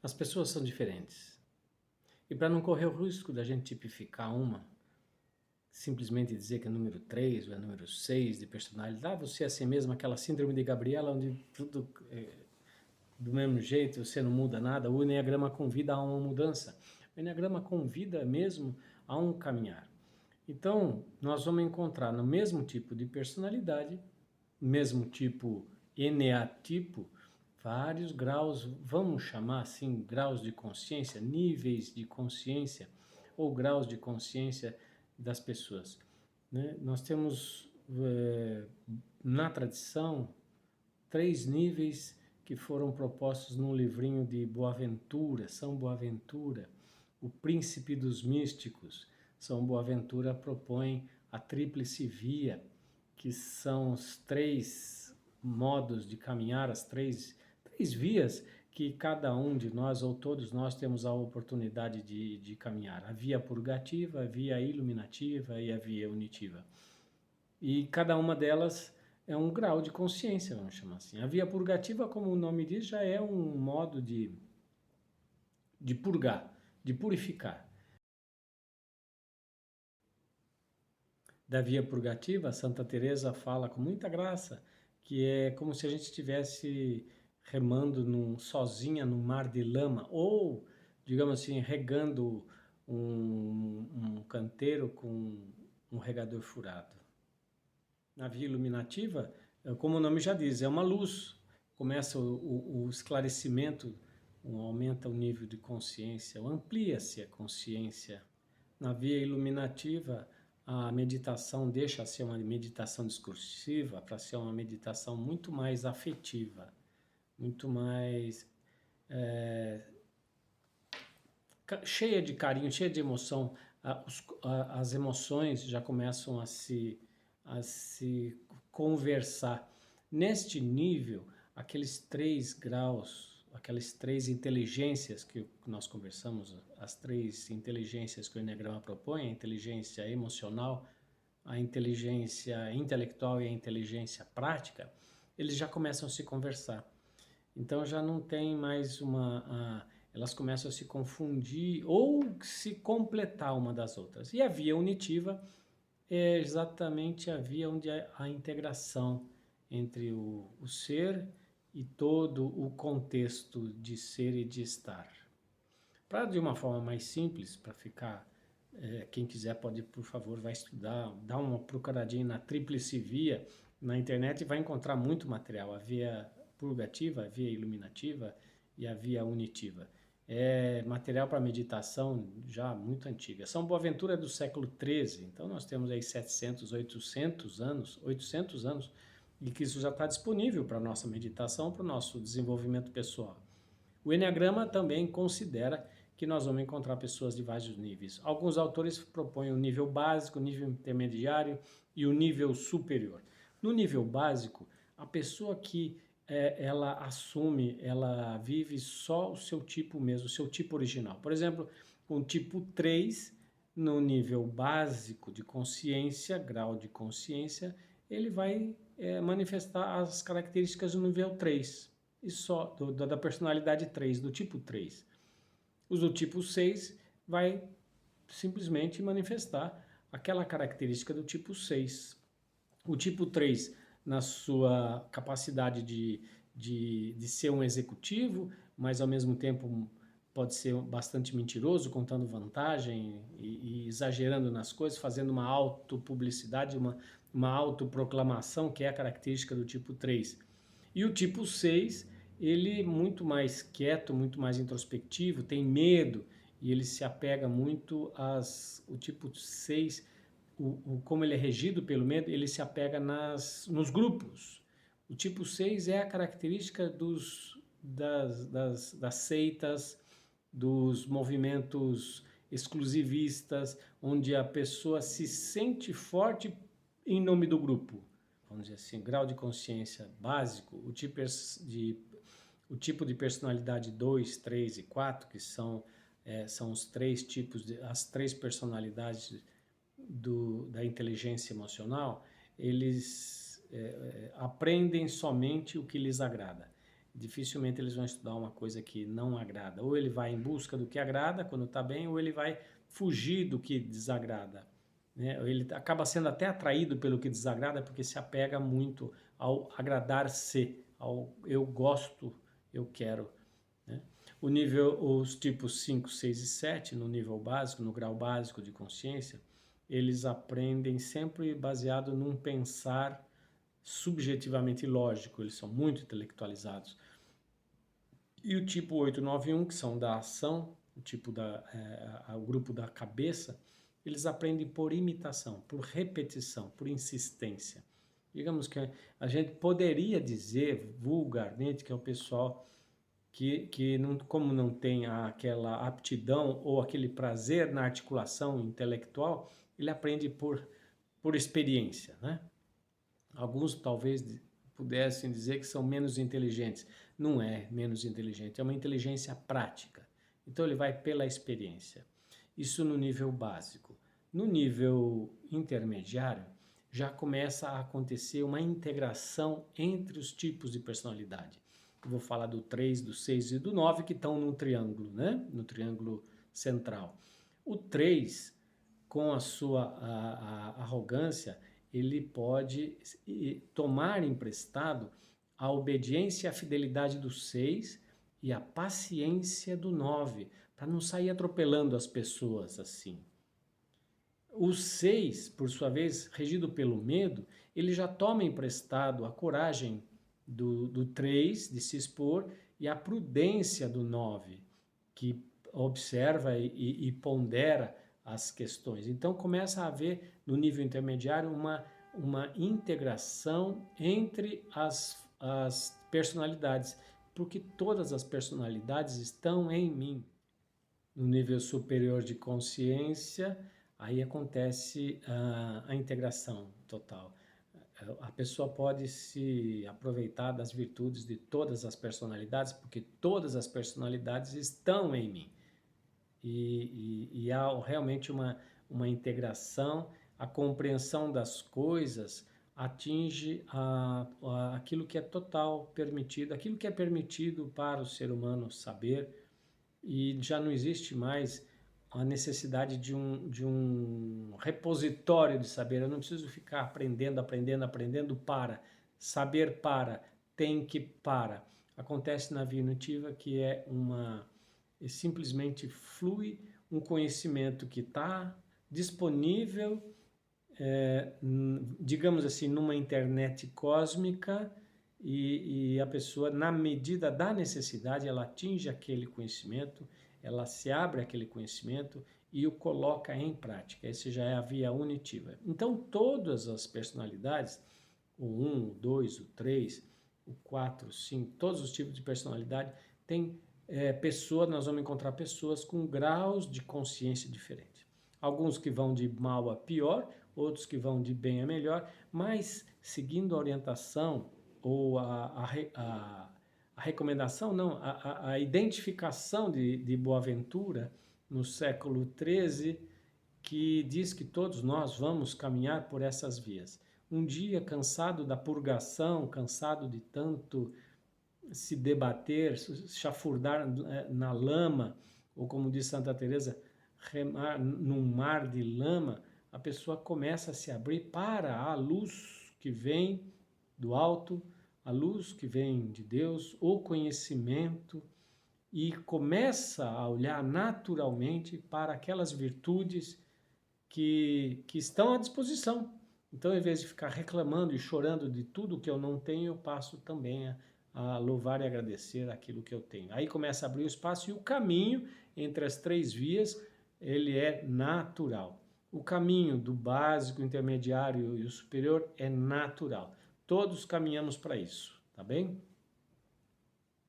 As pessoas são diferentes. E para não correr o risco da gente tipificar uma, simplesmente dizer que é número 3 ou é número 6 de personalidade, você é assim mesmo, aquela síndrome de Gabriela, onde tudo é do mesmo jeito, você não muda nada, o Enneagrama convida a uma mudança. O Enneagrama convida mesmo a um caminhar. Então, nós vamos encontrar no mesmo tipo de personalidade, mesmo tipo eneatipo, vários graus, vamos chamar assim, graus de consciência, níveis de consciência ou graus de consciência das pessoas. Né? Nós temos na tradição 3 níveis que foram propostos num livrinho de Boaventura, São Boaventura, o príncipe dos místicos. São Boaventura propõe a tríplice via, que são os 3 modos de caminhar, as três vias que cada um de nós, ou todos nós, temos a oportunidade de caminhar. A via purgativa, a via iluminativa e a via unitiva. E cada uma delas é um grau de consciência, vamos chamar assim. A via purgativa, como o nome diz, já é um modo de purgar, de purificar. Da via purgativa, Santa Teresa fala com muita graça que é como se a gente estivesse remando sozinha num mar de lama, ou, digamos assim, regando um canteiro com um regador furado. Na via iluminativa, como o nome já diz, é uma luz. Começa o esclarecimento, aumenta o nível de consciência, amplia-se a consciência. Na via iluminativa, a meditação deixa de ser uma meditação discursiva para ser uma meditação muito mais afetiva, muito mais cheia de carinho, cheia de emoção. As emoções já começam a se conversar. Neste nível, aqueles 3 graus, aquelas 3 inteligências que nós conversamos, as 3 inteligências que o Enneagrama propõe, a inteligência emocional, a inteligência intelectual e a inteligência prática, eles já começam a se conversar. Então já não tem mais elas começam a se confundir ou se completar uma das outras. E a via unitiva é exatamente a via onde a integração entre o ser e todo o contexto de ser e de estar. Para de uma forma mais simples, para ficar, quem quiser pode, por favor, vai estudar, dá uma procuradinha na tríplice via na internet e vai encontrar muito material, a via purgativa, a via iluminativa e a via unitiva. É material para meditação já muito antiga. São Boaventura é do século XIII, então nós temos aí 700, 800 anos, e que isso já está disponível para a nossa meditação, para o nosso desenvolvimento pessoal. O Enneagrama também considera que nós vamos encontrar pessoas de vários níveis. Alguns autores propõem o nível básico, o nível intermediário e o nível superior. No nível básico, a pessoa que ela assume, ela vive só o seu tipo mesmo, o seu tipo original. Por exemplo, um tipo 3, no nível básico de consciência, grau de consciência, ele vai manifestar as características do nível 3, e só da personalidade 3, do tipo 3. Os do tipo 6 vai simplesmente manifestar aquela característica do tipo 6. O tipo 3, na sua capacidade de ser um executivo, mas ao mesmo tempo pode ser bastante mentiroso, contando vantagem e exagerando nas coisas, fazendo uma autopublicidade, uma autoproclamação, que é a característica do tipo 3. E o tipo 6, ele é muito mais quieto, muito mais introspectivo, tem medo, e ele se apega muito o tipo 6, como ele é regido pelo medo, ele se apega nos grupos. O tipo 6 é a característica das seitas, dos movimentos exclusivistas, onde a pessoa se sente forte em nome do grupo. Vamos dizer assim, grau de consciência básico, o tipo de personalidade 2, 3 e 4, que são os 3 tipos, as 3 personalidades da inteligência emocional, eles aprendem somente o que lhes agrada. dificilmente eles vão estudar uma coisa que não agrada. Ou ele vai em busca do que agrada quando está bem, ou ele vai fugir do que desagrada, né? Ele acaba sendo até atraído pelo que desagrada porque se apega muito ao agradar-se, ao eu gosto, eu quero, né? Os tipos 5, 6 e 7, no nível básico, no grau básico de consciência, eles aprendem sempre baseado num pensar subjetivamente lógico, eles são muito intelectualizados. E o tipo 891, que são da ação, o grupo da cabeça, eles aprendem por imitação, por repetição, por insistência. Digamos que a gente poderia dizer vulgarmente que é o pessoal que não, como não tem aquela aptidão ou aquele prazer na articulação intelectual, ele aprende por experiência, né? Alguns talvez pudessem dizer que são menos inteligentes. Não é menos inteligente, é uma inteligência prática. Então ele vai pela experiência. Isso no nível básico. No nível intermediário, já começa a acontecer uma integração entre os tipos de personalidade. Eu vou falar do 3, do 6 e do 9 que estão no triângulo, né? No triângulo central. O 3, com a sua arrogância, ele pode tomar emprestado a obediência e a fidelidade do 6 e a paciência do 9, para não sair atropelando as pessoas assim. O 6, por sua vez, regido pelo medo, ele já toma emprestado a coragem do 3 de se expor e a prudência do 9, que observa e pondera as questões. Então começa a haver, no nível intermediário, uma integração entre as personalidades, porque todas as personalidades estão em mim. No nível superior de consciência, aí acontece a integração total. A pessoa pode se aproveitar das virtudes de todas as personalidades, porque todas as personalidades estão em mim. E há realmente uma integração, a compreensão das coisas atinge aquilo que é total permitido, aquilo que é permitido para o ser humano saber, e já não existe mais a necessidade de um repositório de saber. Eu não preciso ficar aprendendo para. Saber para, tem que para. Acontece na via inativa que simplesmente flui um conhecimento que está disponível, digamos assim, numa internet cósmica, e a pessoa, na medida da necessidade, ela atinge aquele conhecimento, ela se abre àquele conhecimento e o coloca em prática. Essa já é a via unitiva. Então, todas as personalidades, o 1, o 2, o 3, o 4, o 5, todos os tipos de personalidade, têm nós vamos encontrar pessoas com graus de consciência diferentes. Alguns que vão de mal a pior, outros que vão de bem a melhor, mas seguindo a orientação ou a recomendação, não, a identificação de Boaventura no século XIII, que diz que todos nós vamos caminhar por essas vias. Um dia, cansado da purgação, cansado de tanto se debater, chafurdar na lama, ou como diz Santa Teresa, remar num mar de lama, a pessoa começa a se abrir para a luz que vem do alto, a luz que vem de Deus, o conhecimento, e começa a olhar naturalmente para aquelas virtudes que estão à disposição. Então, em vez de ficar reclamando e chorando de tudo que eu não tenho, eu passo também a louvar e agradecer aquilo que eu tenho. Aí começa a abrir o espaço, e o caminho entre as três vias, ele é natural. O caminho do básico, intermediário e o superior é natural. Todos caminhamos para isso, tá bem?